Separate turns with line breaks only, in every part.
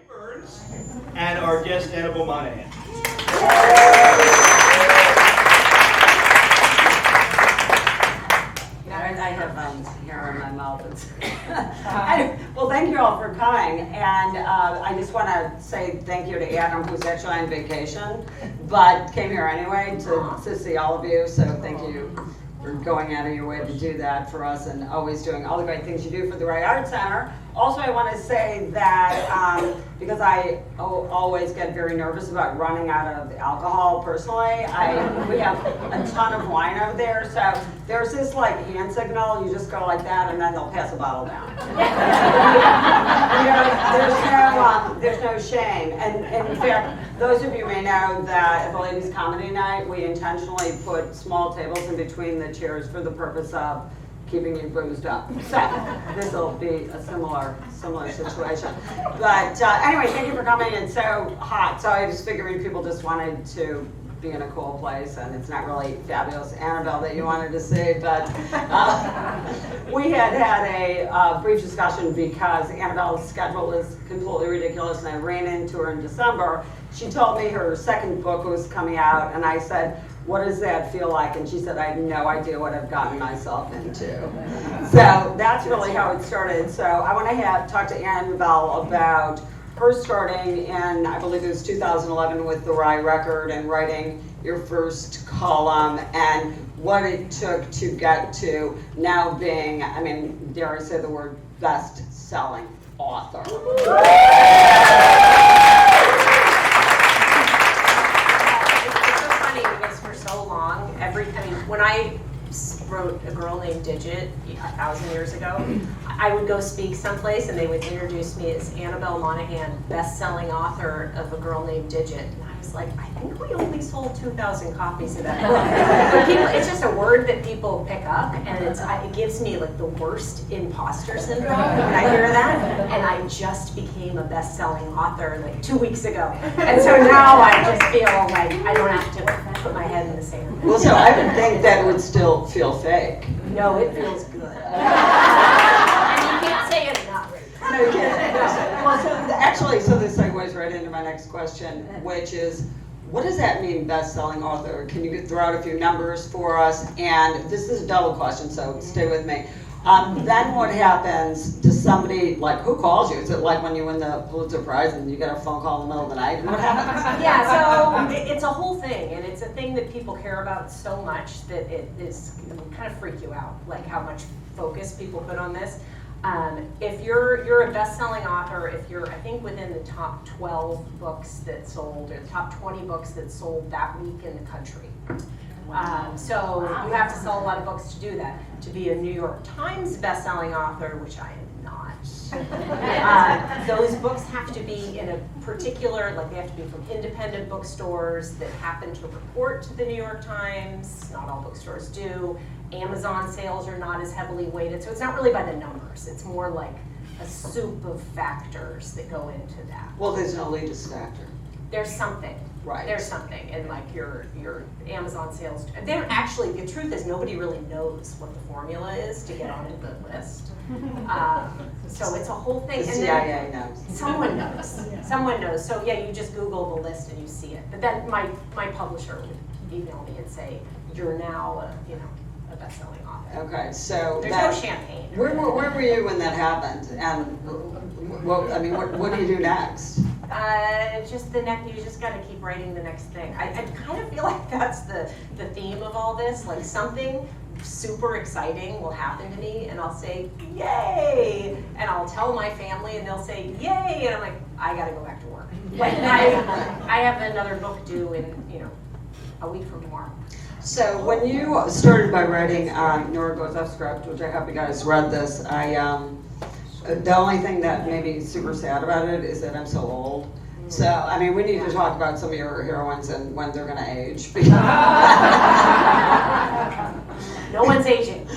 Berns and our guest Annabel Monaghan.
I have hair in my mouth. Well, thank you all for coming, and I just want to say thank you to Adam, who's actually on vacation, but came here anyway to see all of you, so thank you for going out of your way to do that for us and always doing all the great things you do for the Ray Art Center. Also, I want to say that because I always get very nervous about running out of alcohol personally, we have a ton of wine over there, so there's this like hand signal, you just go like that and then they'll pass a bottle down. There's no shame. And in fact, those of you may know that at the Ladies' Comedy Night, we intentionally put small tables in between the chairs for the purpose of keeping you boozed up. So this will be a similar situation. But anyway, thank you for coming. It's so hot, so I was figuring people just wanted to be in a cool place, and it's not really fabulous Annabel that you wanted to see, but we had a brief discussion because Annabel's schedule is completely ridiculous, and I ran into her in December. She told me her second book was coming out, and I said, what does that feel like? And she said, I have no idea what I've gotten myself into. So that's really how it started. So I want to talk to Annabel about her starting in, I believe it was 2011 with the Rye Record and writing your first column and what it took to get to now being, I mean, dare I say the word, best-selling author.
When I wrote A Girl Named Digit 1,000 years ago, I would go speak someplace and they would introduce me as Annabel Monaghan, best-selling author of A Girl Named Digit. And I was like, I think we only sold 2,000 copies of that book. But people, it's just a word that people pick up, and it gives me like the worst imposter syndrome when I hear that. And I just became a best-selling author like 2 weeks ago. And so now I just feel like I don't have to put my head in the sand.
Well, so I would think that would still feel fake.
No, it feels good. And you can't say it enough.
No, you can't. Well, so this segues right into my next question, which is, what does that mean, best-selling author? Can you throw out a few numbers for us? And this is a double question, so stay with me. Then what happens? Does somebody, like, who calls you? Is it like when you win the Pulitzer Prize and you get a phone call in the middle of the night? What happens?
Yeah, so it's a whole thing, and it's a thing that people care about so much that it kind of freak you out, like how much focus people put on this. If you're a best-selling author, if you're, I think, within the top 12 books that sold, or the top 20 books that sold that week in the country. So you have to sell a lot of books to do that. To be a New York Times best-selling author, which I am not, those books have to be in a particular, like they have to be from independent bookstores that happen to report to the New York Times. Not all bookstores do. Amazon sales are not as heavily weighted, so it's not really by the numbers. It's more like a soup of factors that go into that.
Well, there's no latest factor.
There's something.
Right.
There's something, and like your Amazon sales. They're actually, the truth is nobody really knows what the formula is to get on a good list. So it's a whole thing.
The
and
CIA knows.
Someone knows. Someone knows. So yeah, you just Google the list and you see it. But then my publisher would email me and say, "You're now a best-selling author."
Okay, so
there's no champagne.
Where were you when that happened? And what do you do next?
Just the next. You just got to keep writing the next thing. I kind of feel like that's the theme of all this. Like something super exciting will happen to me, and I'll say yay, and I'll tell my family, and they'll say yay, and I'm like, I got to go back to work. Like I have another book due in a week from tomorrow.
So when you started by writing Nora Goes Off Script, which I hope you guys read this, the only thing that made me super sad about it is that I'm so old. So, I mean, we need to talk about some of your heroines and when they're going to age.
No one's aging.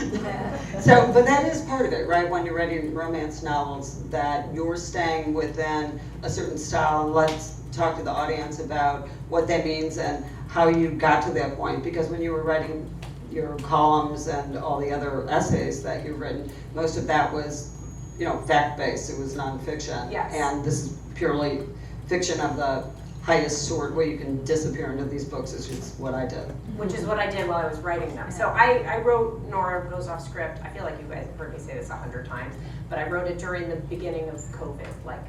So, but that is part of it, right? When you're writing romance novels, that you're staying within a certain style. And let's talk to the audience about what that means and how you got to that point. Because when you were writing your columns and all the other essays that you've written, most of that was fact-based, it was nonfiction.
Yes.
And this is purely fiction of the highest sort where you can disappear into these books, which is what I did.
Which is what I did while I was writing them. So I wrote Nora Goes Off Script. I feel like you guys have heard me say this 100 times, but I wrote it during the beginning of COVID, like,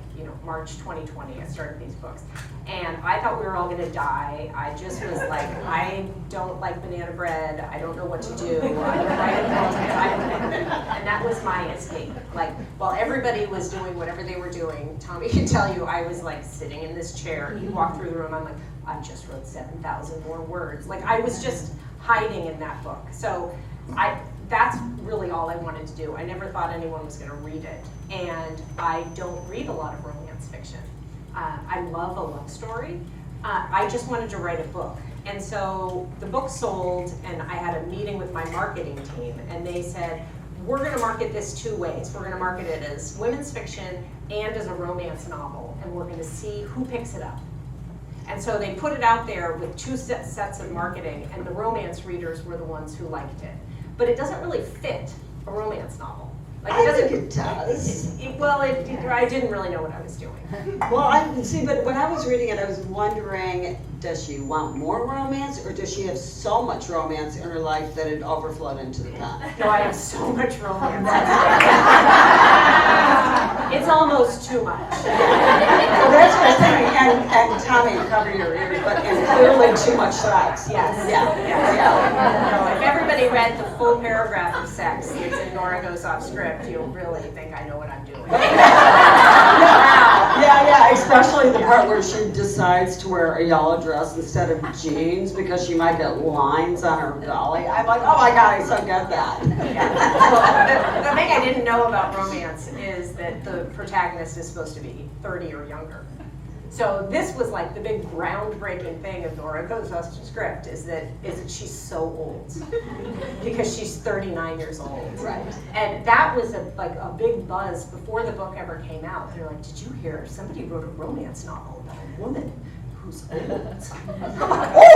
March 2020, I started these books. And I thought we were all gonna die. I just was like, I don't like banana bread. I don't know what to do. I'm gonna write a book. And that was my escape. Like, while everybody was doing whatever they were doing, Tommy can tell you, I was like sitting in this chair. You walk through the room, I'm like, I just wrote 7,000 more words. Like, I was just hiding in that book. So that's really all I wanted to do. I never thought anyone was gonna read it. And I don't read a lot of romance fiction. I love a love story. I just wanted to write a book. And so the book sold, and I had a meeting with my marketing team, and they said, we're gonna market this 2 ways. We're gonna market it as women's fiction and as a romance novel, and we're gonna see who picks it up. And so they put it out there with 2 sets of marketing, and the romance readers were the ones who liked it. But it doesn't really fit a romance novel. Like,
I think it does.
I didn't really know what I was doing.
Well, but when I was reading it, I was wondering, does she want more romance, or does she have so much romance in her life that it overflowed into the pen?
No, I have so much romance. It's almost too much.
Well, that's what I'm saying, and Tommy, cover your ears, and clearly too much sex.
Yes.
Yeah.
No, if everybody read the full paragraph of sex that's in Nora Goes Off Script, you'll really think I know what I'm doing.
Yeah, especially the part where she decides to wear a yellow dress instead of jeans because she might get lines on her belly. I'm like, oh my God, I so get that.
Yeah. Well, the thing I didn't know about romance is that the protagonist is supposed to be 30 or younger. So this was like the big groundbreaking thing of Nora Goes Off Script is that she's so old because she's 39 years old.
Right.
And that was a big buzz before the book ever came out. They're like, did you hear somebody wrote a romance novel about a woman who's old?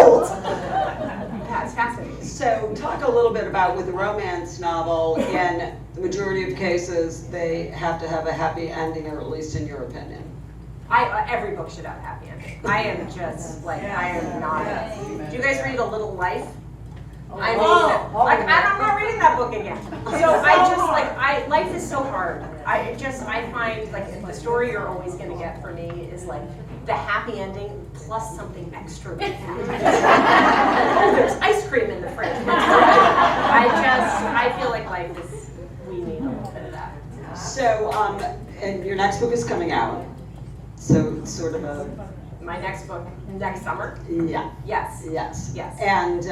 Old!
Yeah, it's fascinating.
So talk a little bit about, with a romance novel, in the majority of cases, they have to have a happy ending, or at least in your opinion.
Every book should have a happy ending. I am just like, I am not. Do you guys read A Little Life? I mean, I'm not reading that book again. So life is so hard. I find like the story you're always going to get for me is like the happy ending plus something extra big. Oh, there's ice cream in the fridge. I feel like life is, we need a little bit of that.
So, and your next book is coming out. So sort of a...
My next book, next summer?
Yeah.
Yes.
Yes. And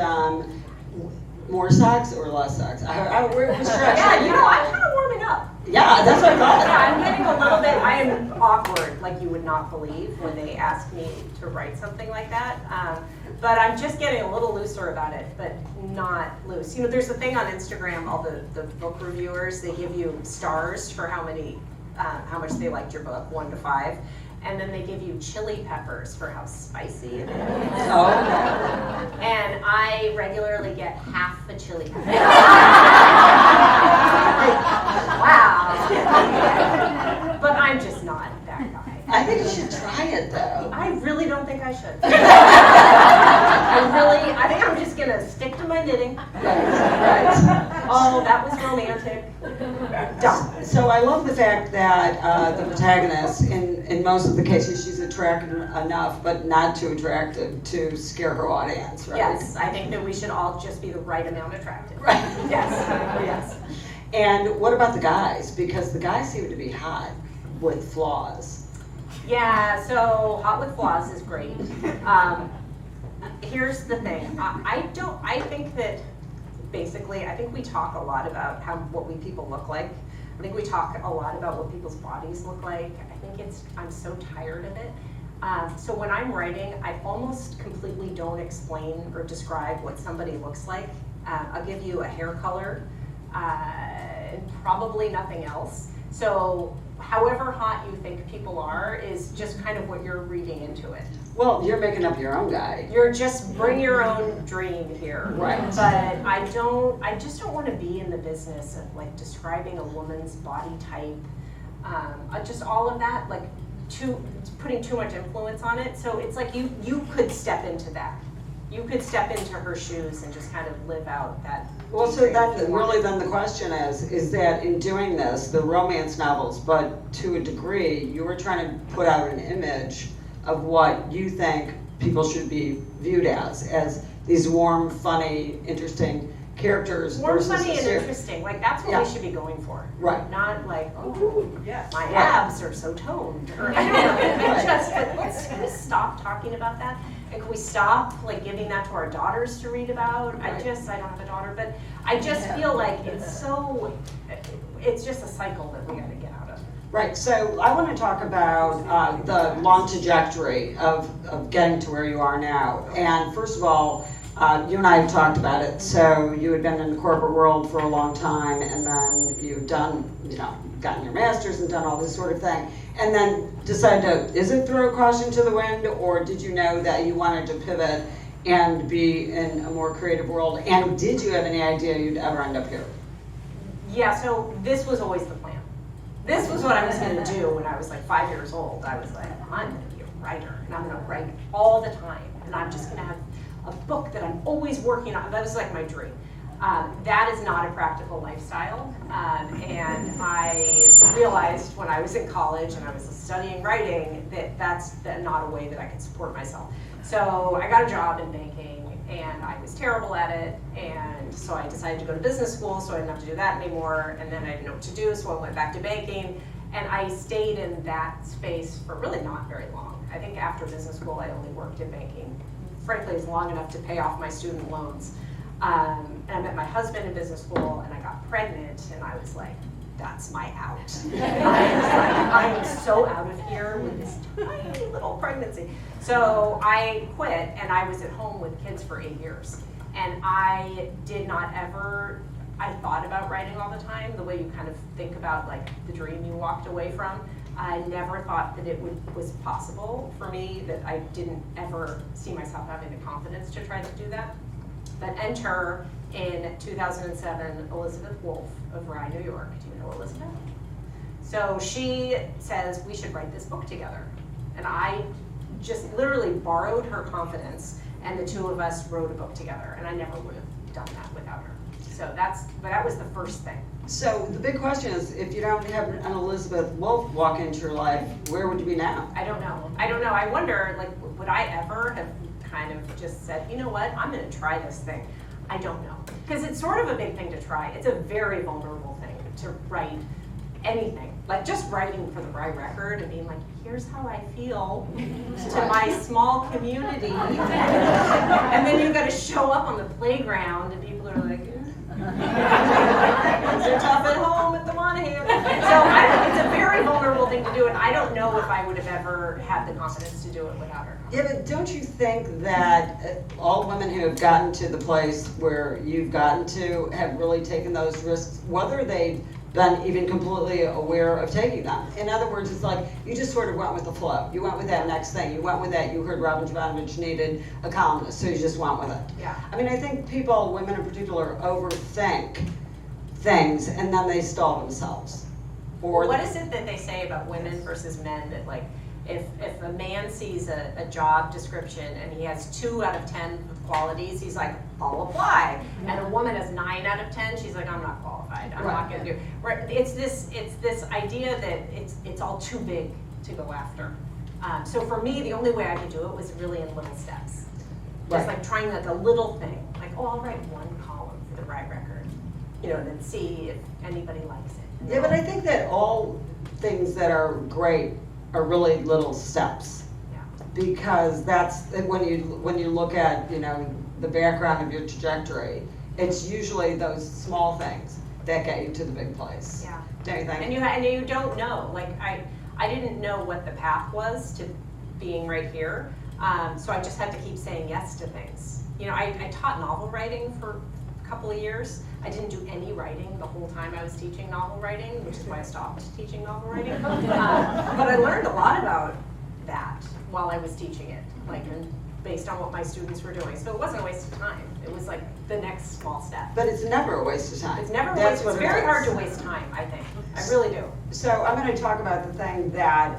more sex or less sex? We're
I'm kind of warming up.
Yeah, that's what I thought.
Yeah, I'm getting a little bit, I am awkward, like you would not believe when they ask me to write something like that. But I'm just getting a little looser about it, but not loose. There's a thing on Instagram, all the book reviewers, they give you stars for how much they liked your book, 1 to 5. And then they give you chili peppers for how spicy it is.
Oh, okay.
And I regularly get half the chili peppers. Wow. But I'm just not that guy.
I think you should try it, though.
I really don't think I should. I think I'm just gonna stick to my knitting.
Right.
Oh, that was romantic. Done.
So I love the fact that the protagonist, in most of the cases, she's attractive enough, but not too attractive to scare her audience, right?
Yes, I think that we should all just be the right amount attractive.
Right.
Yes.
And what about the guys? Because the guys seem to be hot with flaws.
Yeah, so Hot with Flaws is great. Here's the thing. I think that basically, I think we talk a lot about what we people look like. I think we talk a lot about what people's bodies look like. I think I'm so tired of it. So when I'm writing, I almost completely don't explain or describe what somebody looks like. I'll give you a hair color, and probably nothing else. So however hot you think people are is just kind of what you're reading into it.
Well, you're making up your own guy.
You're just bring your own dream here.
Right.
But I just don't want to be in the business of like describing a woman's body type. just all of that, like putting too much influence on it. So it's like you could step into that. You could step into her shoes and just kind of live out that.
Well, so then really then the question is that in doing this, the romance novels, but to a degree, you were trying to put out an image of what you think people should be viewed as these warm, funny, interesting characters.
Warm,
versus
funny,
the
and
ser-
interesting. Like that's what
Yeah.
we should be going for.
Right.
Not like, oh,
Yeah.
my
Right.
abs are so toned. Or I don't know. Let's can we stop talking about that? And can we stop like giving that to our daughters to read about?
Right.
I don't have a daughter, but I just feel like it's just a cycle that we got to get out of.
Right, so I want to talk about the long trajectory of getting to where you are now. And first of all, you and I have talked about it. So you had been in the corporate world for a long time, and then you've done, gotten your master's and done all this sort of thing. And then decided is it throw caution to the wind, or did you know that you wanted to pivot and be in a more creative world? And did you have any idea you'd ever end up here?
Yeah, so this was always the plan. This was what I was going to do when I was like 5 years old. I was like, I'm going to be a writer, and I'm going to write all the time, and I'm just going to have a book that I'm always working on. That was like my dream. That is not a practical lifestyle, and I realized when I was in college and I was studying writing that that's not a way that I could support myself. So I got a job in banking, and I was terrible at it, and so I decided to go to business school so I didn't have to do that anymore, and then I didn't know what to do, so I went back to banking, and I stayed in that space for really not very long. I think after business school I only worked in banking, frankly, it was long enough to pay off my student loans. And I met my husband in business school, and I got pregnant, and I was like, that's my out. I was like, I am so out of here with this tiny little pregnancy. So I quit, and I was at home with kids for 8 years. And I did not ever, I thought about writing all the time, the way you kind of think about like the dream you walked away from. I never thought that it was possible for me, that I didn't ever see myself having the confidence to try to do that. But enter in 2007 Elizabeth Wolfe of Rye, New York. Do you know Elizabeth? So she says we should write this book together. And I just literally borrowed her confidence, and the two of us wrote a book together. And I never would have done that without her. So that was the first thing.
So the big question is, if you don't have an Elizabeth Wolfe walk into your life, where would you be now?
I don't know. I wonder, like, would I ever have kind of just said, you know what, I'm going to try this thing? I don't know. Because it's sort of a big thing to try. It's a very vulnerable thing to write anything. Like just writing for the Rye Record and being like, here's how I feel to my small community. And then you've got to show up on the playground and people are like, they're tough at home at the Monaghan. So it's a very vulnerable thing to do, and I don't know if I would have ever had the confidence to do it without her.
Yeah, but don't you think that all women who have gotten to the place where you've gotten to have really taken those risks, whether they've been even completely aware of taking them? In other words, it's like you just sort of went with the flow. You went with that next thing. You went with that. You heard Robin Jovanovich needed a columnist, so you just went with it.
Yeah.
I mean, I think people, women in particular, overthink things and then they stall themselves. Or
what is it that they say about women versus men, that like if a man sees a job description and he has 2 out of 10 qualities, he's like, I'll apply. And a woman has 9 out of 10, she's like, I'm not qualified. I'm not going to do. Right? It's this idea that it's all too big to go after. So for me, the only way I could do it was really in little steps. Just like trying like a little thing, like, oh, I'll write 1 column for the Rye Record, and then see if anybody likes it.
Yeah, but I think that all things that are great are really little steps.
Yeah.
Because that's when you look at the background of your trajectory, it's usually those small things that get you to the big place.
Yeah.
Don't you think?
And you don't know. Like I didn't know what the path was to being right here, so I just had to keep saying yes to things. I taught novel writing for a couple of years. I didn't do any writing the whole time I was teaching novel writing, which is why I stopped teaching novel writing. But I learned a lot about that while I was teaching it. Like, and based on what my students were doing. So it wasn't a waste of time. It was like the next small step.
But it's never a waste of time.
It's never a
That's
waste.
what
It's
it
very
is.
hard to waste time, I think. I really do.
So I'm going to talk about the thing that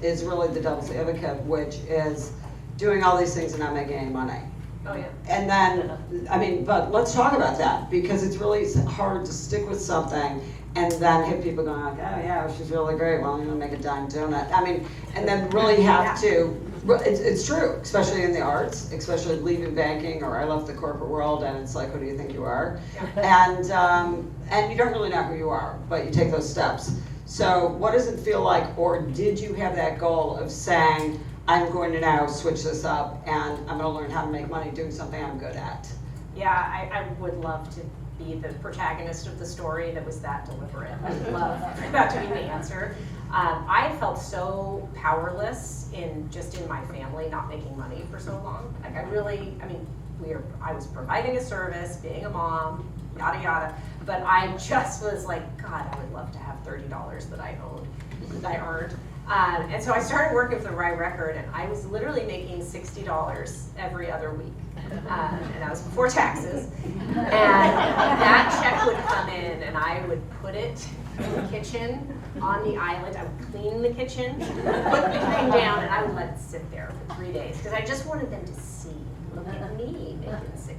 is really the devil's advocate, which is doing all these things and not making any money.
Oh, yeah.
And then, I mean, but let's talk about that, because it's really hard to stick with something and then have people going like, oh yeah, she's really great, well, I'm going to make a dime doing it. I mean, and then really have to, it's true, especially in the arts, especially leaving banking, or I left the corporate world, and it's like, who do you think you are?
Yeah.
And you don't really know who you are, but you take those steps. So what does it feel like, or did you have that goal of saying, I'm going to now switch this up and I'm going to learn how to make money doing something I'm good at?
Yeah, I would love to be the protagonist of the story that was that deliberate. I would love that to be the answer. I felt so powerless in my family not making money for so long. Like I was providing a service, being a mom, yada yada, but I just was like, God, I would love to have $30 that I earned. And so I started working for the Rye Record, and I was literally making $60 every other week. And that was before taxes. And that check would come in, and I would put it in the kitchen on the island. I would clean the kitchen, put the thing down, and I would let it sit there for 3 days, because I just wanted them to see, look at me making $60.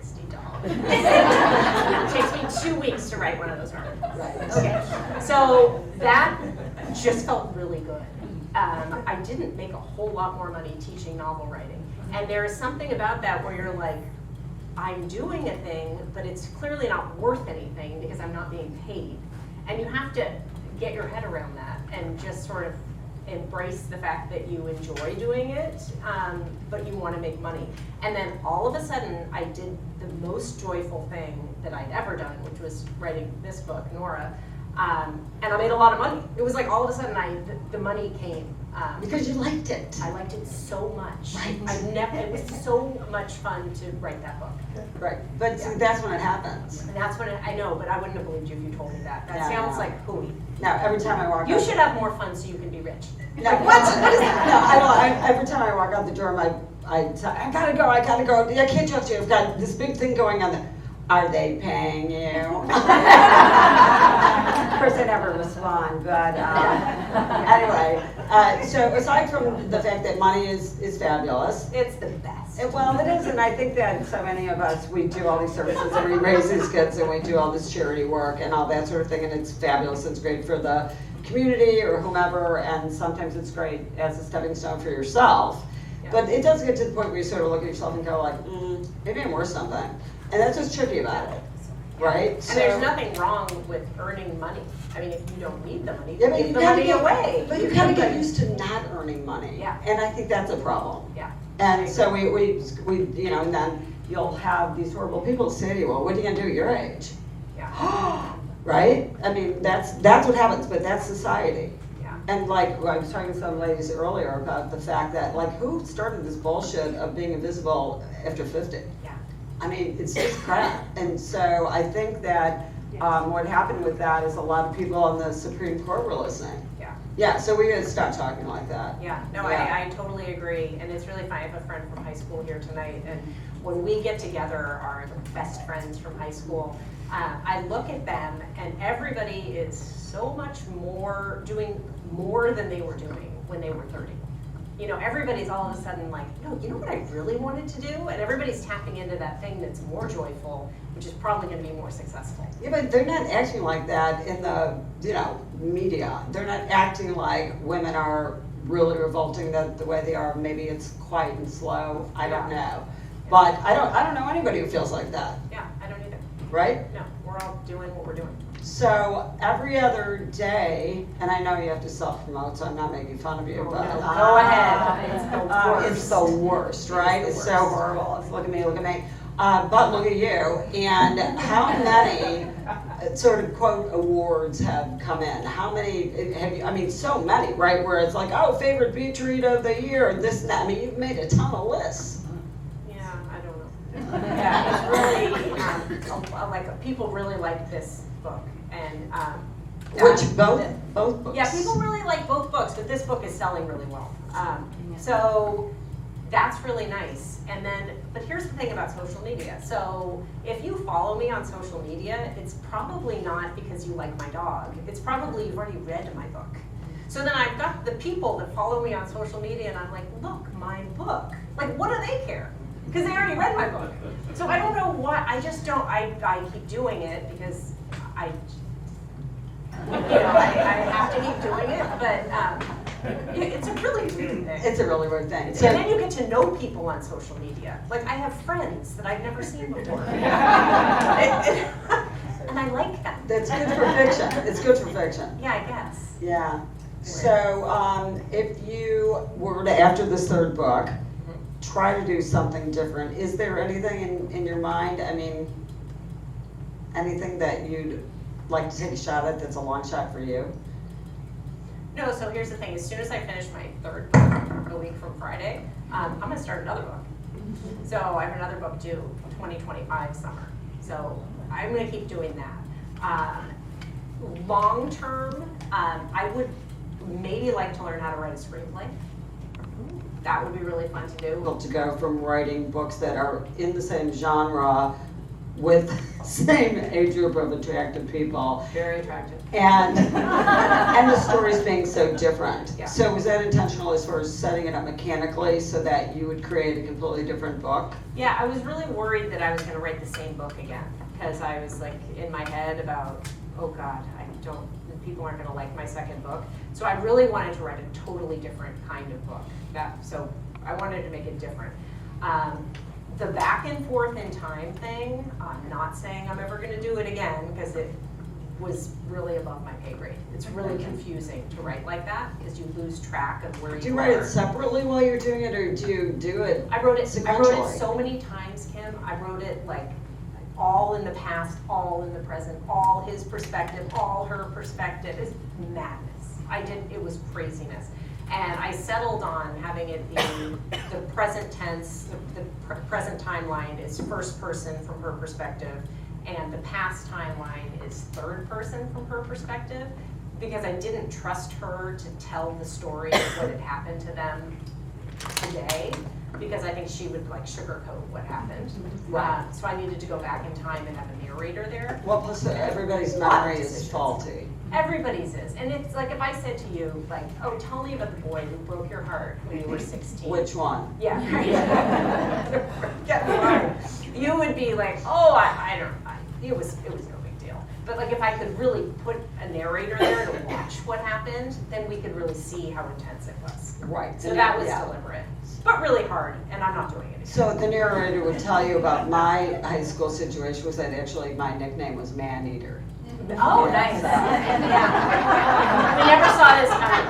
It takes me 2 weeks to write one of those articles.
Right.
Okay, so that just felt really good. I didn't make a whole lot more money teaching novel writing. And there is something about that where you're like, I'm doing a thing, but it's clearly not worth anything because I'm not being paid. And you have to get your head around that and just sort of embrace the fact that you enjoy doing it, but you want to make money. And then all of a sudden, I did the most joyful thing that I'd ever done, which was writing this book, Nora. And I made a lot of money. It was like all of a sudden the money came.
Because you liked it.
I liked it so much.
Right.
It was so much fun to write that book.
Right, but see, that's when it happens.
And that's when I know, but I wouldn't have believed you if you told me that. That
Yeah,
sounds
no.
like hooey.
Now, every time I walk
You
out,
should have more fun so you can be rich.
No, what is that? No, every time I walk out the door, I gotta go, I can't trust you, I've got this big thing going on there. Are they paying you? Of course, I never respond, but anyway. So aside from the fact that money is fabulous.
It's the best.
Well, it is, and I think that so many of us, we do all these services and we raise these kids and we do all this charity work and all that sort of thing, and it's fabulous. It's great for the community or whomever, and sometimes it's great as a stepping stone for yourself.
Yeah.
But it does get to the point where you sort of look at yourself and go like, maybe I'm worth something. And that's what's tricky about it, right?
And there's nothing wrong with earning money. I mean, if you don't need the money,
Yeah, but
give
you
the
gotta
money away.
But you kind of get used to not earning money.
Yeah.
And I think that's a problem.
Yeah.
And so we you know, and then you'll have these horrible people say to you, well, what are you gonna do at your age?
Yeah.
Right? I mean, that's what happens, but that's society.
Yeah.
And like, I was talking to some ladies earlier about the fact that, like, who started this bullshit of being invisible after 50?
Yeah.
I mean, it's just crap. And so I think that what happened with that is a lot of people on the Supreme Court were listening.
Yeah.
Yeah, so we gotta stop talking like that.
Yeah, no,
Yeah.
I totally agree, and it's really fun. I have a friend from high school here tonight, and when we get together, our best friends from high school, I look at them, and everybody is so much more, doing more than they were doing when they were 30. You know, everybody's all of a sudden like, no, you know what I really wanted to do? And everybody's tapping into that thing that's more joyful, which is probably gonna be more successful.
Yeah, but they're not acting like that in the, media. They're not acting like women are really revolting the way they are. Maybe it's quiet and slow. I don't know. But I don't know anybody who feels like that,
Yeah, I don't either.
right?
No, we're all doing what we're doing.
So every other day, and I know you have to self-promote, so I'm not making fun of you,
Oh,
but
no, go ahead. It's the worst.
It's the worst, right?
It's
It's
the
so
worst.
horrible. It's look at me. But look at you. And how many sort of quote awards have come in? How many have you? I mean, so many, right? Where it's like, oh, favorite beach read of the year, and this and that. I mean, you've made a ton of lists.
Yeah, I don't know. Yeah, it's really, like, people really like this book, and,
Which both books.
yeah, people really like both books, but this book is selling really well. So that's really nice. And then, but here's the thing about social media. So if you follow me on social media, it's probably not because you like my dog. It's probably you've already read my book. So then I've got the people that follow me on social media and I'm like, look, my book. Like, what do they care? Because they already read my book. So I don't know what, I just don't, I keep doing it because I have to keep doing it, but it's a really weird thing.
It's a really weird thing.
And then you get to know people on social media. Like, I have friends that I've never seen before. And I like them.
That's good for fiction. It's good for fiction.
Yeah, I guess.
Yeah. So if you were to, after this third book, try to do something different, is there anything in your mind, I mean, anything that you'd like to take a shot at that's a long shot for you?
No, so here's the thing. As soon as I finish my third book, a week from Friday, I'm going to start another book. So I have another book due 2025 summer. So I'm going to keep doing that. Long term, I would maybe like to learn how to write a screenplay. That would be really fun to do.
To go from writing books that are in the same genre with same age group of attractive people.
Very attractive.
And and the stories being so different.
Yeah.
So was that intentional as far as setting it up mechanically so that you would create a completely different book?
Yeah, I was really worried that I was going to write the same book again because I was like in my head about, oh God, people aren't going to like my second book. So I really wanted to write a totally different kind of book. So I wanted to make it different. The back and forth in time thing, I'm not saying I'm ever going to do it again because it was really above my pay grade. It's really confusing to write like that because you lose track of where you are.
Do you write it separately while you're doing it, or do you do it
I wrote it
sequentially?
so many times, Kim. I wrote it like all in the past, all in the present, all his perspective, all her perspective. It's madness. It was craziness. And I settled on having it be the present tense, the present timeline is first person from her perspective, and the past timeline is third person from her perspective, because I didn't trust her to tell the story of what had happened to them today, because I think she would like sugarcoat what happened.
Right.
So I needed to go back in time and have a narrator there.
Well, plus everybody's memory is faulty.
Everybody's is. And it's like if I said to you, like, oh, tell me about the boy who broke your heart when you were 16.
Which one?
Yeah. Yeah. You would be like, oh, it was no big deal. But like if I could really put a narrator there to watch what happened, then we could really see how intense it was.
Right.
So that was deliberate, but really hard, and I'm not doing it again.
So the narrator would tell you about my high school situation was that actually my nickname was Man Eater.
Oh,
Yeah.
nice. Yeah. We never saw this coming.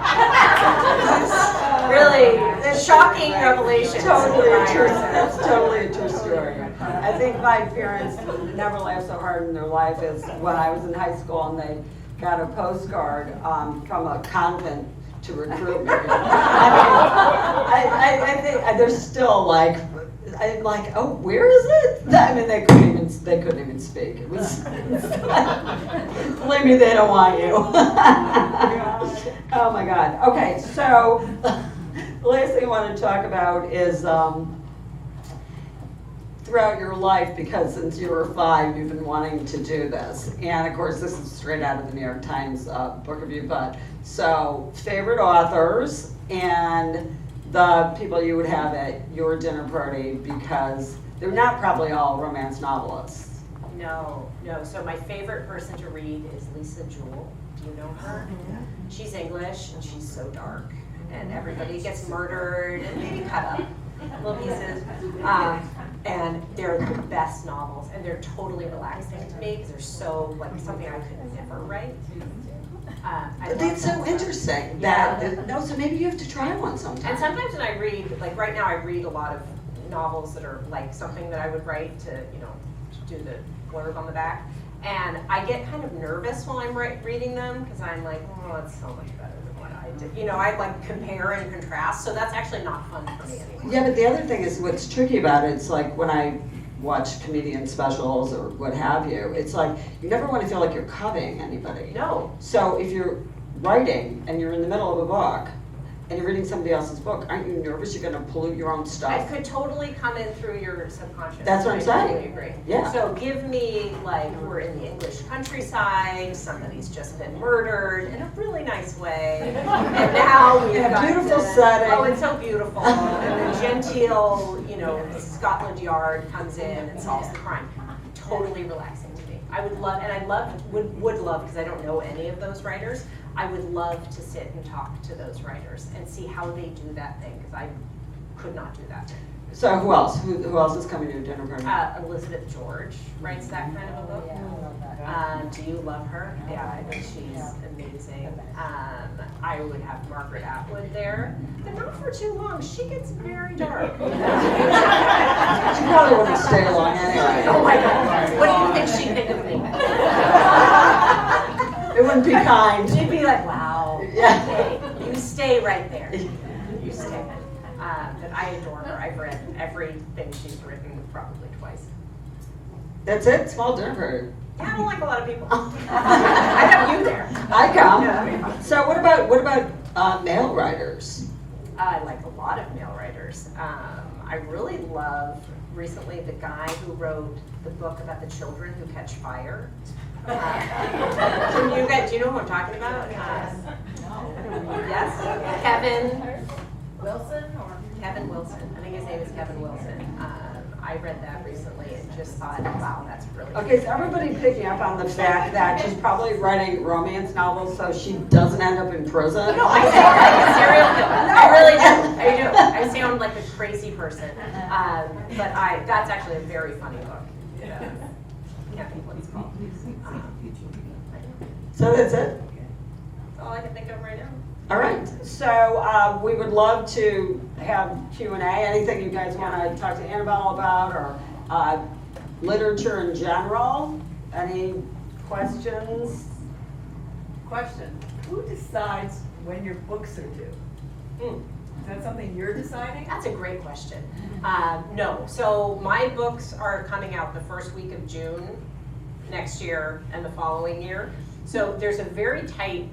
Really shocking revelation.
That's totally a true story. I think my parents never laughed so hard in their life as when I was in high school and they got a postcard from a convent to recruit me. I think they're still like, I'm like, oh, where is it? I mean, they couldn't even speak. It was, believe me, they don't want you. Oh my God. Okay, so the last thing I want to talk about is throughout your life, because since you were 5, you've been wanting to do this. And of course, this is straight out of the New York Times book review, but so favorite authors and the people you would have at your dinner party, because they're not probably all romance novelists.
No. So my favorite person to read is Lisa Jewell. Do you know her? She's English and she's so dark. And everybody gets murdered and maybe cut up little pieces. And they're the best novels, and they're totally relaxing to me because they're so like something I could never write.
That's so interesting. No, so maybe you have to try one sometime.
And sometimes when I read, like right now, I read a lot of novels that are like something that I would write to, do the blurb on the back. And I get kind of nervous while I'm reading them because I'm like, oh, it's so much better than what I did. I like compare and contrast, so that's actually not fun for me anymore.
Yeah, but the other thing is what's tricky about it, it's like when I watch comedian specials or what have you, it's like you never want to feel like you're copying anybody.
No.
So if you're writing and you're in the middle of a book, and you're reading somebody else's book, aren't you nervous you're gonna pollute your own
I
stuff?
could totally come in through your subconscious.
That's what I'm
I
saying.
totally agree.
Yeah.
So give me, like, we're in the English countryside, somebody's just been murdered in a really nice way. And now we've
In a
got
beautiful
the-
setting.
Oh, it's so beautiful. And the genteel, Scotland Yard comes in and solves the crime. Totally relaxing to me. I would love, and I would love, because I don't know any of those writers, I would love to sit and talk to those writers and see how they do that thing, because I could not do that thing.
So who else? Who else is coming to your dinner party?
Elizabeth George writes that kind of a book.
Yeah, I love that.
Do you love her? Yeah, I think she's amazing. I would have Margaret Atwood there, but not for too long. She gets very dark.
She probably wouldn't stay long anyway.
Oh my God. What do you think she'd think of me?
It wouldn't be kind.
She'd be like, wow,
Yeah.
okay, you stay right there. You stay. But I adore her. I've read everything she's written probably twice.
That's it? Small dinner party.
Yeah, I don't like a lot of people. I have you there.
I come. So what about male writers?
I like a lot of male writers. I really love recently the guy who wrote the book about the children who catch fire. Do you know who I'm talking about? Yes? Kevin Wilson. I think his name is Kevin Wilson. I read that recently and just thought, wow, that's really
Okay, is everybody picking up on the fact that she's probably writing romance novels so she doesn't end up in prison?
No, I sound like a serial killer. I really do. I do. I sound like a crazy person. But that's actually a very funny book. Can't think what it's called.
So that's it?
That's all I can think of right now.
All right, so we would love to have Q&A, anything you guys want to talk to Annabelle about, or literature in general. Any questions?
Question, who decides when your books are due? Is that something you're deciding?
That's a great question. No, so my books are coming out the first week of June next year and the following year. So there's a very tight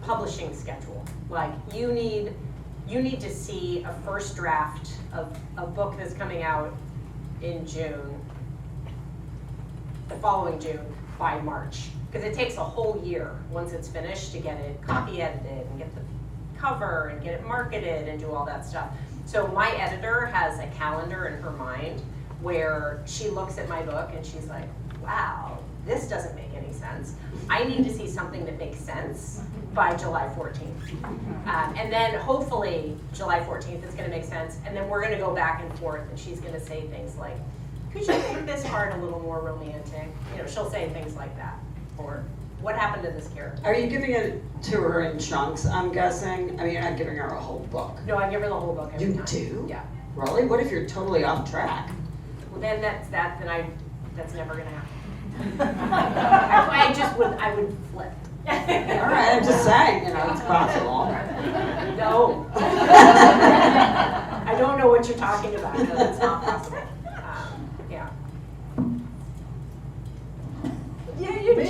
publishing schedule. Like you need to see a first draft of a book that's coming out in June, the following June, by March. Because it takes a whole year once it's finished to get it copy edited and get the cover and get it marketed and do all that stuff. So my editor has a calendar in her mind where she looks at my book and she's like, wow, this doesn't make any sense. I need to see something that makes sense by July 14th. And then hopefully July 14th it's gonna make sense, and then we're gonna go back and forth and she's gonna say things like, could you make this part a little more romantic? She'll say things like that. Or, what happened to this character?
Are you giving it to her in chunks, I'm guessing? I mean, you're not giving her a whole book.
No, I give her the whole book every
You
time.
do?
Yeah.
Really? What if you're totally off track?
Well, then that's never gonna happen. I would flip.
All right, I'm just saying, it's possible.
No. I don't know what you're talking about. No, that's not possible. Yeah.
Yeah, you do.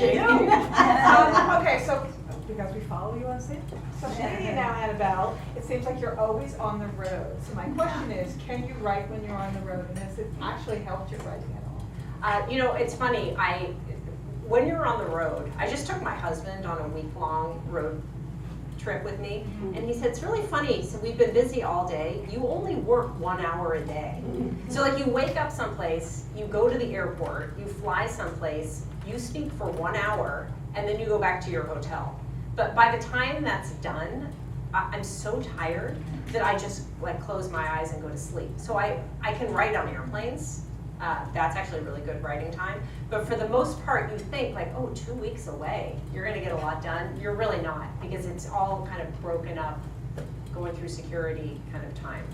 Okay, so, because we follow you on Instagram. So maybe now, Annabelle, it seems like you're always on the road. So my question is, can you write when you're on the road? And has it actually helped your writing at all?
It's funny. When you're on the road, I just took my husband on a week-long road trip with me, and he said, it's really funny, so we've been busy all day, you only work 1 hour a day. So like you wake up someplace, you go to the airport, you fly someplace, you speak for 1 hour, and then you go back to your hotel. But by the time that's done, I'm so tired that I just like close my eyes and go to sleep. So I can write on airplanes. That's actually really good writing time. But for the most part, you think like, oh, 2 weeks away, you're gonna get a lot done. You're really not, because it's all kind of broken up, going through security kind of time.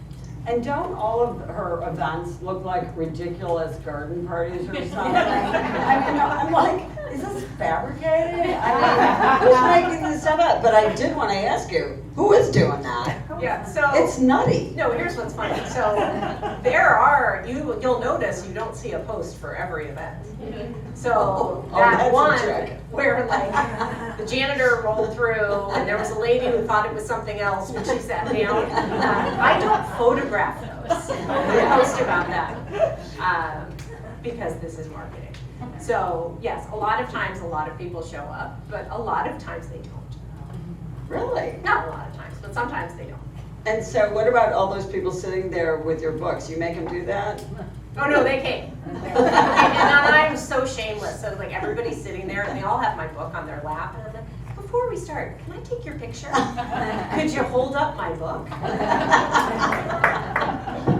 And don't all of her events look like ridiculous garden parties or something? I mean, I'm like, is this fabricating? I mean, who's making this stuff up? But I did want to ask you, who is doing that?
Yeah, so.
It's nutty.
No, here's what's funny. So there are, you'll notice you don't see a post for every event. So
that's
that
a
one
trick.
where like the janitor rolled through and there was a lady who thought it was something else when she sat down. I don't photograph those. I post about that because this is marketing. So yes, a lot of times a lot of people show up, but a lot of times they don't.
Really?
Not a lot of times, but sometimes they don't.
And so what about all those people sitting there with your books? You make them do that?
Oh no, they came. And I'm so shameless. So like everybody's sitting there and they all have my book on their lap. And I'm like, before we start, can I take your picture? Could you hold up my book?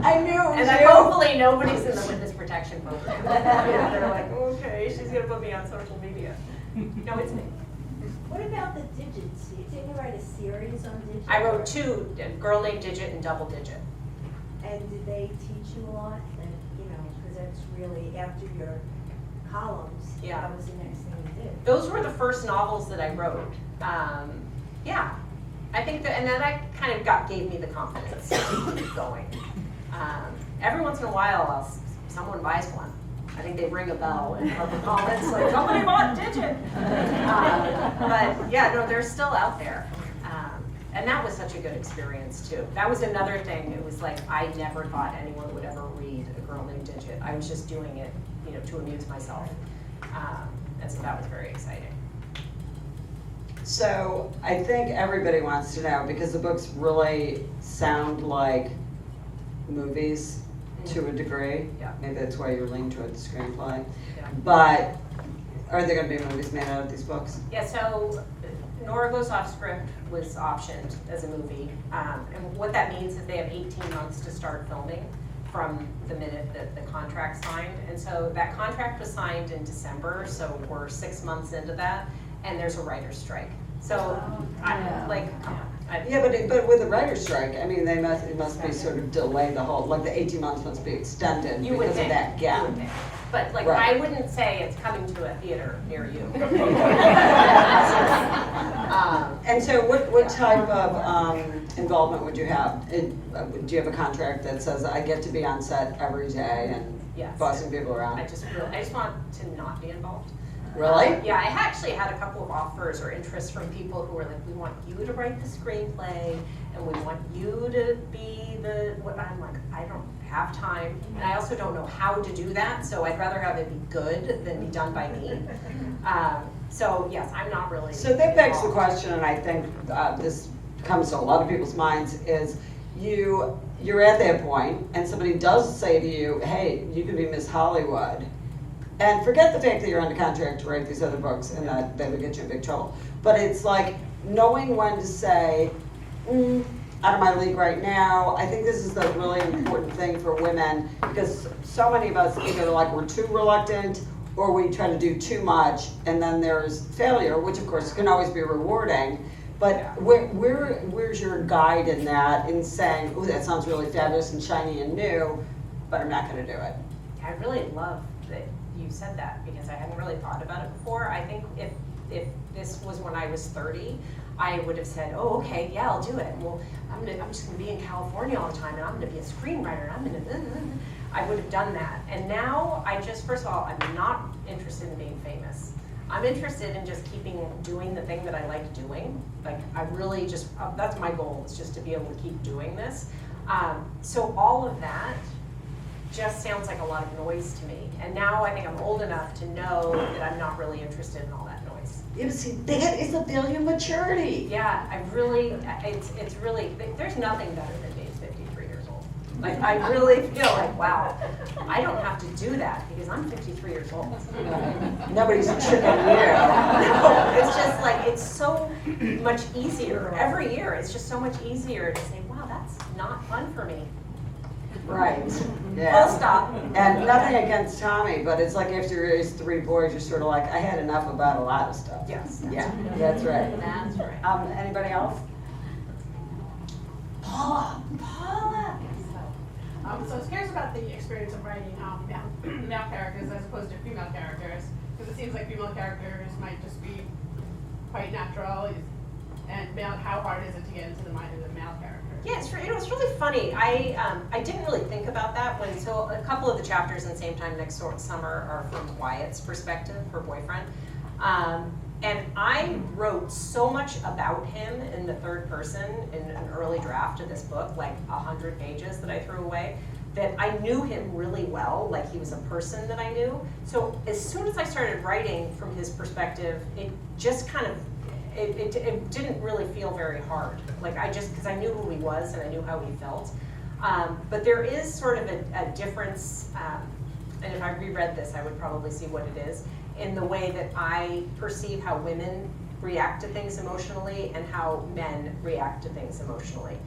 I knew it was
And then
you.
hopefully nobody's in the witness protection program. Yeah, they're like, okay, she's gonna put me on social media. No, it's me.
What about the digits? Didn't you write a series on digits?
I wrote 2, Girl Named Digit and Double Digit.
And did they teach you a lot? And, you know, because that's really, after your columns,
Yeah.
that was the next thing you did.
Those were the first novels that I wrote. Yeah, I think that, and then that kind of gave me the confidence to keep going. Every once in a while, someone buys one. I think they ring a bell and the comments like, somebody bought Digit. But yeah, no, they're still out there. And that was such a good experience too. That was another thing. It was like, I never thought anyone would ever read A Girl Named Digit. I was just doing it, you know, to amuse myself. And so that was very exciting.
So I think everybody wants to know, because the books really sound like movies to a degree.
Yeah.
Maybe that's why you're leaning toward the screenplay.
Yeah.
But are there going to be movies made out of these books?
Yeah, so Nora Goes Off Script was optioned as a movie. And what that means is they have 18 months to start filming from the minute that the contract's signed. And so that contract was signed in December, so we're 6 months into that, and there's a writer's strike. So, come on.
Yeah, but with a writer's strike, I mean, it must be sort of delay the whole, like the 18 months must be extended
You would
because of
think.
that
You
gap.
would think. But like,
Right.
I wouldn't say it's coming to a theater near you.
And so what type of involvement would you have? Do you have a contract that says I get to be on set every day and
Yes.
bossing people around?
I just want to not be involved.
Really?
Yeah, I actually had a couple of offers or interests from people who were like, we want you to write the screenplay and we want you to be what I'm like, I don't have time. And I also don't know how to do that, so I'd rather have it be good than be done by me. So yes, I'm not really.
So that begs the
involved.
question, and I think this comes to a lot of people's minds, is you're at that point and somebody does say to you, hey, you can be Miss Hollywood. And forget the fact that you're under contract to write these other books and that would get you in big trouble. But it's like knowing when to say, out of my league right now. I think this is the really important thing for women, because so many of us either like we're too reluctant or we try to do too much, and then there's failure, which of course can always be rewarding. But where's your guide in that, in saying, oh, that sounds really fabulous and shiny and new, but I'm not going to do it?
I really love that you said that, because I hadn't really thought about it before. I think if this was when I was 30, I would have said, oh, okay, yeah, I'll do it. Well, I'm just gonna be in California all the time, and I'm gonna be a screenwriter, and I would have done that. And now first of all, I'm not interested in being famous. I'm interested in just doing the thing that I like doing. Like, I really that's my goal, is just to be able to keep doing this. So all of that just sounds like a lot of noise to me. And now I think I'm old enough to know that I'm not really interested in all that noise.
You see, that is a failure of maturity.
Yeah, it's really, there's nothing better than being 53 years old. Like, I really feel like, wow, I don't have to do that because I'm 53 years old.
Nobody's tricking you.
No, it's just like, it's so much easier. Every year, it's just so much easier to say, wow, that's not fun for me.
Right. Yeah.
Full stop.
And nothing against Tommy, but it's like after you raise 3 boys, you're sort of like, I had enough about a lot of stuff.
Yes.
Yeah, that's right.
That's right.
Anybody else? Paula.
So I was curious about the experience of writing male characters as opposed to female characters. Because it seems like female characters might just be quite natural, and male, how hard is it to get into the mind of the male character?
Yeah, it's really funny. I didn't really think about that so a couple of the chapters in Same Time Next Summer are from Wyatt's perspective, her boyfriend. And I wrote so much about him in the third person in an early draft of this book, like 100 pages that I threw away, that I knew him really well, like he was a person that I knew. So as soon as I started writing from his perspective, it just kind of, it didn't really feel very hard. Like because I knew who he was and I knew how he felt. But there is sort of a difference, and if I reread this, I would probably see what it is, in the way that I perceive how women react to things emotionally and how men react to things emotionally.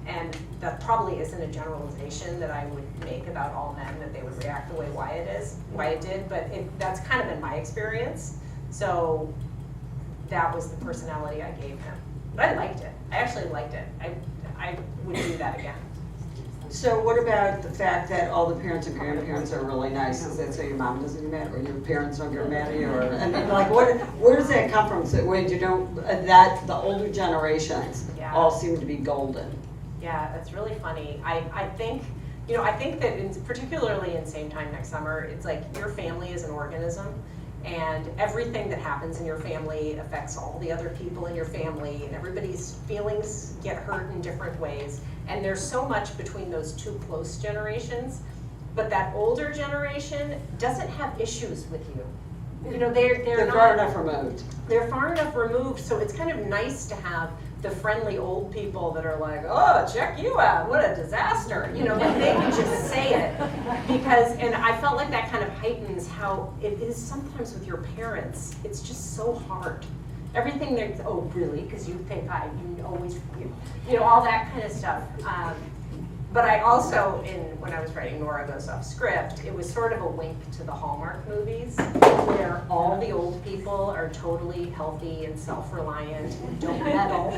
And that probably isn't a generalization that I would make about all men, that they would react the way Wyatt did, but that's kind of been my experience. So that was the personality I gave him. But I liked it. I actually liked it. I would do that again.
So what about the fact that all the parents and grandparents are really nice? Is that so your mom doesn't get mad, or your parents don't get mad at you, or I mean, like, where does that come from? So when you don't, that the older generations all seem to be golden.
Yeah, that's really funny. I think, I think that particularly in Same Time Next Summer, it's like your family is an organism, and everything that happens in your family affects all the other people in your family, and everybody's feelings get hurt in different ways. And there's so much between those two close generations, but that older generation doesn't have issues with you. They're not
far enough removed.
They're far enough removed, so it's kind of nice to have the friendly old people that are like, oh, check you out, what a disaster. They can just say it. And I felt like that kind of heightens how it is sometimes with your parents. It's just so hard. Everything there's, oh, really? Because you think you always, all that kind of stuff. But I also, when I was writing Nora Goes Off Script, it was sort of a wink to the Hallmark movies, where all the old people are totally healthy and self-reliant and don't meddle.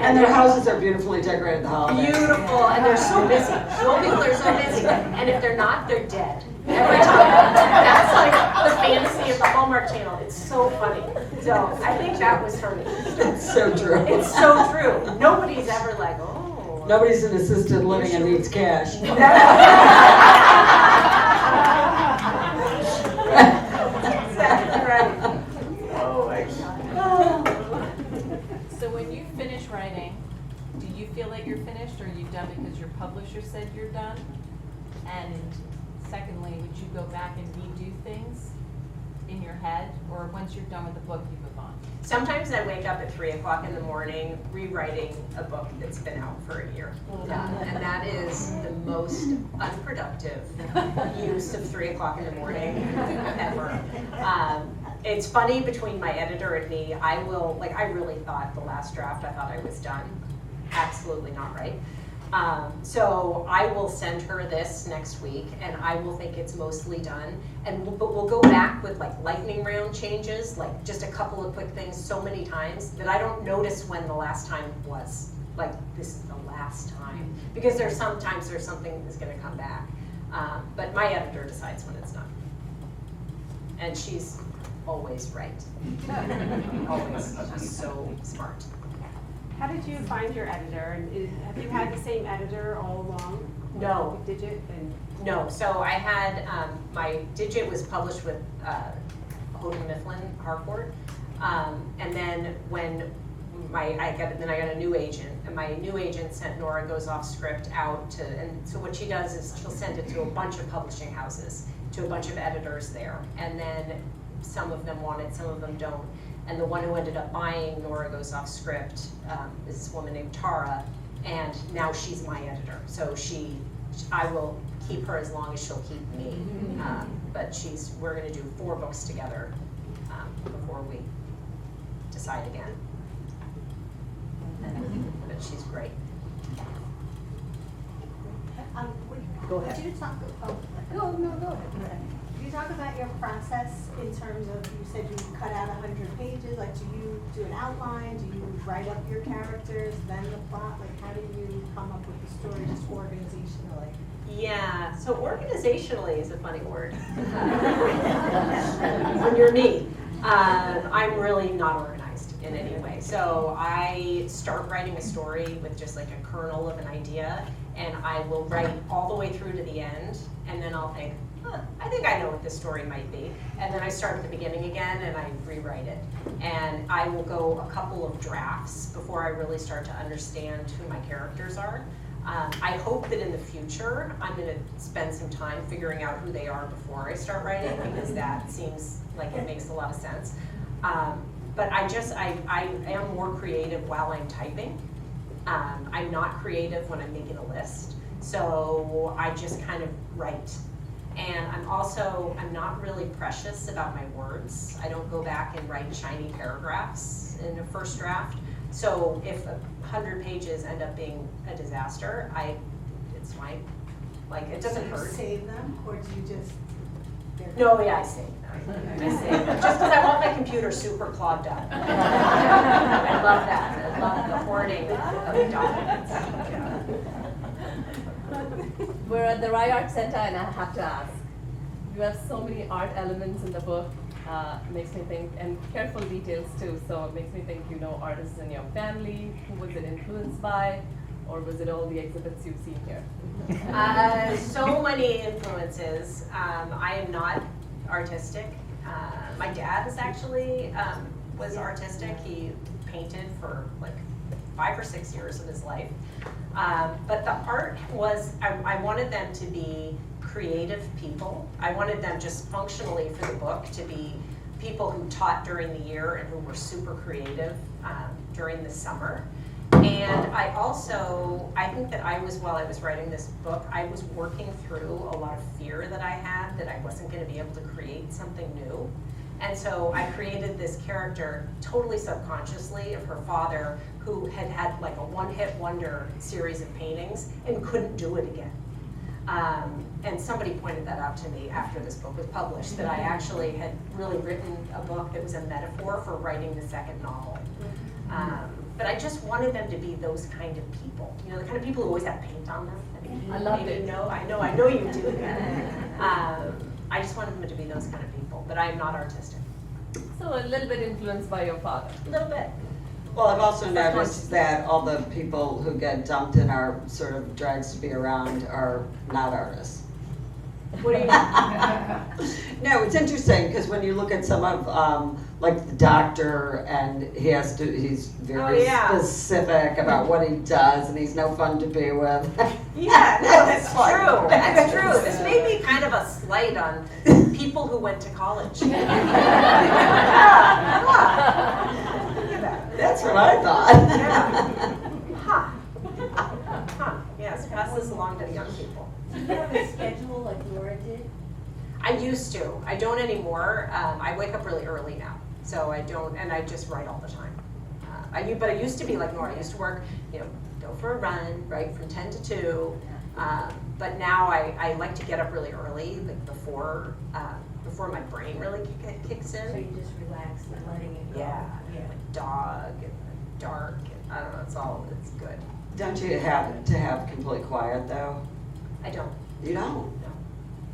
And their houses are beautifully decorated the holidays.
Beautiful, and they're so busy. The old people are so busy. And if they're not, they're dead. Every time. That's like the fantasy of the Hallmark Channel. It's so funny. So I think that was for me.
It's so true.
It's so true. Nobody's ever like, oh.
Nobody's in assisted living and needs cash.
Exactly right.
Oh my God.
So when you finish writing, do you feel that you're finished, or are you done because your publisher said you're done? And secondly, would you go back and redo things in your head, or once you're done with the book, you move on?
Sometimes I wake up at 3 o'clock in the morning rewriting a book that's been out for a year. And that is the most unproductive use of 3 o'clock in the morning ever. It's funny, between my editor and me, I really thought the last draft, I thought I was done. Absolutely not right. So I will send her this next week, and I will think it's mostly done. But we'll go back with like lightning round changes, like just a couple of quick things so many times that I don't notice when the last time was. Like, this is the last time. Because sometimes there's something that's gonna come back. But my editor decides when it's done. And she's always right. Always. She's so smart.
How did you find your editor? And have you had the same editor all along?
No.
Digit and
No. So I had my Digit was published with Houghton Mifflin Harcourt, and then when I got a new agent, and my new agent sent Nora Goes Off Script out to, and so what she does is she'll send it to a bunch of publishing houses, to a bunch of editors there, and then some of them want it, some of them don't. And the one who ended up buying Nora Goes Off Script is this woman named Tara, and now she's my editor. So I will keep her as long as she'll keep me. But we're gonna do 4 books together before we decide again. But she's great.
Go ahead.
Could you talk, go ahead. Could you talk about your process in terms of, you said you cut out 100 pages, like do you do an outline, do you write up your characters, then the plot, like how do you come up with the story, just organizationally?
Yeah, so organizationally is a funny word. When you're me, I'm really not organized in any way. So I start writing a story with just like a kernel of an idea, and I will write all the way through to the end, and then I'll think, I think I know what this story might be. And then I start at the beginning again and I rewrite it. And I will go a couple of drafts before I really start to understand who my characters are. I hope that in the future, I'm gonna spend some time figuring out who they are before I start writing, because that seems like it makes a lot of sense. But I am more creative while I'm typing. I'm not creative when I'm making a list. So I just kind of write. And I'm not really precious about my words. I don't go back and write shiny paragraphs in a first draft. So if 100 pages end up being a disaster, it's fine. Like, it doesn't hurt.
Do you save them, or do you just?
No, yeah, I save them. I save them. Just because I want my computer super clogged up. I love that. I love the hoarding of documents.
We're at the Rye Art Center, and I have to ask, you have so many art elements in the book, makes me think, and careful details too, so it makes me think you know artists in your family. Who was it influenced by, or was it all the exhibits you've seen here?
So many influences. I am not artistic. My dad is actually was artistic. He painted for like 5 or 6 years of his life. But the art was, I wanted them to be creative people. I wanted them just functionally for the book to be people who taught during the year and who were super creative during the summer. And I think that while I was writing this book, I was working through a lot of fear that I had that I wasn't going to be able to create something new. And so I created this character totally subconsciously of her father, who had had like a one-hit wonder series of paintings and couldn't do it again. And somebody pointed that out to me after this book was published, that I actually had really written a book that was a metaphor for writing the second novel. But I just wanted them to be those kind of people, you know, the kind of people who always have paint on them. I mean,
I love
maybe
it.
I know you do. I just wanted them to be those kind of people, but I am not artistic.
So a little bit influenced by your father.
A little bit.
Well, I've also noticed that all the people who get dumped in our sort of drags to be around are not artists.
What do you mean?
No, it's interesting because when you look at some of like the doctor, and he's very specific about what he does, and he's no fun to be with.
Yeah, no, that's true. That's true. This made me kind of a slight on people who went to college.
That's what I thought.
Yeah. Huh. Yes, pass this along to the young people.
Do you have a schedule like Laura did?
I used to. I don't anymore. I wake up really early now, so I don't, and I just write all the time. But I used to be like Nora. I used to work, go for a run, right, from 10 to 2. But now I like to get up really early, like before my brain really kicks in.
So you just relax and letting it go?
Yeah. Like dog and dark. And, I don't know. It's good.
Don't you have to have complete quiet though?
I don't.
You don't?
No,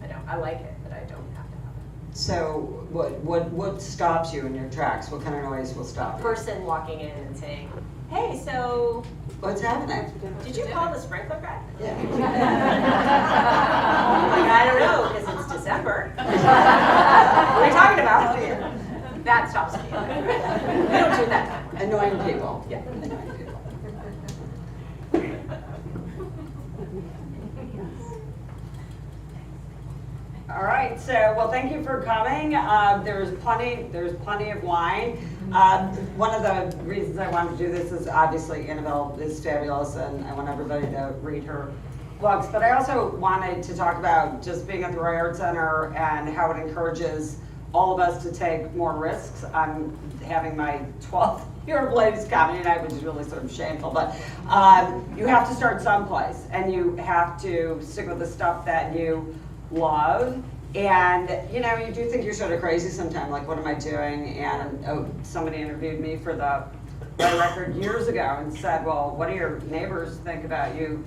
I don't. I like it, but I don't have to have it.
So what stops you in your tracks? What kind of noise will stop you?
Person walking in and saying, "Hey, so
What's happening?
did you call the sprinkler guy?"
Yeah.
Like, I don't know, because it's December. What are you talking about? That stops me. We don't do that.
Annoying people.
Yeah.
Annoying people. All right, so, well, thank you for coming. There's plenty of wine. One of the reasons I wanted to do this is obviously Annabel is fabulous, and I want everybody to read her books. But I also wanted to talk about just being at the Roy Art Center and how it encourages all of us to take more risks. I'm having my 12th year of ladies comedy night, which is really sort of shameful, but you have to start someplace, and you have to stick with the stuff that you love. And you do think you're sort of crazy sometimes, like, what am I doing? And somebody interviewed me for the record years ago and said, well, what do your neighbors think about you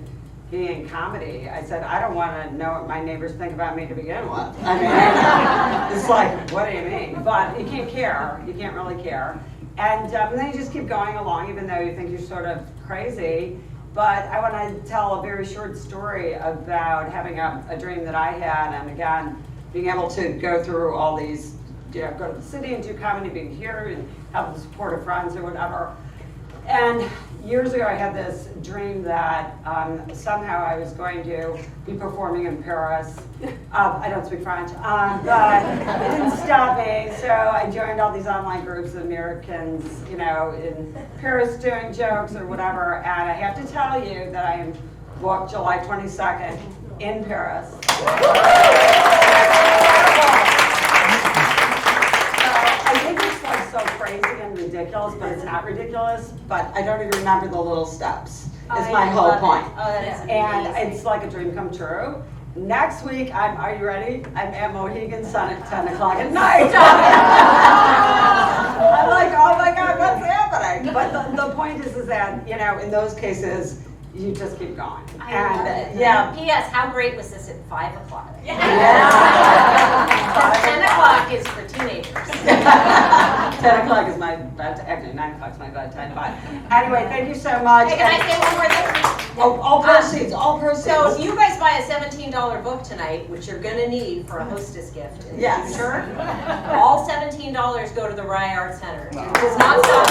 being in comedy, I said, I don't want to know what my neighbors think about me to begin with. I mean, it's like, what do you mean? But you can't care. You can't really care. And then you just keep going along, even though you think you're sort of crazy. But I want to tell a very short story about having a dream that I had, and again, being able to go through all these, go to the city and do comedy, being here and have the support of friends or whatever. And years ago, I had this dream that somehow I was going to be performing in Paris. I don't speak French, but it didn't stop me. So I joined all these online groups of Americans, in Paris doing jokes or whatever. And I have to tell you that I am booked July 22nd in Paris. I think it's like so crazy and ridiculous, but it's not ridiculous. But I don't even remember the little steps. Is my whole point.
Oh, that is
And
amazing.
it's like a dream come true. Next week, are you ready? I'm at Monaghan Sun at 10 o'clock at night. I'm like, oh my God, what's happening? But the point is that, in those cases, you just keep going.
P.S. How great was this at 5 o'clock?
Yeah.
10 o'clock is for teenagers.
10 o'clock is my bedtime. Actually, 9 o'clock is my bedtime. But anyway, thank you so much.
Hey, can I say one more thing?
Oh, all proceeds.
So if you guys buy a $17 book tonight, which you're gonna need for a hostess gift in the future, all $17 go to the Rye Art Center. It does not stop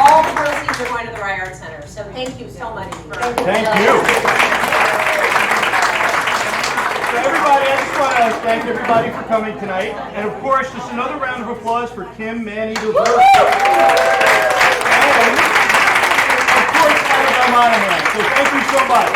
all proceeds are going to the Rye Art Center. So thank you so much for
Thank you. So everybody, I just want to thank everybody for coming tonight. And of course, just another round of applause for Kim Maneater Berns. And of course, Annabel Monaghan. So thank you so much.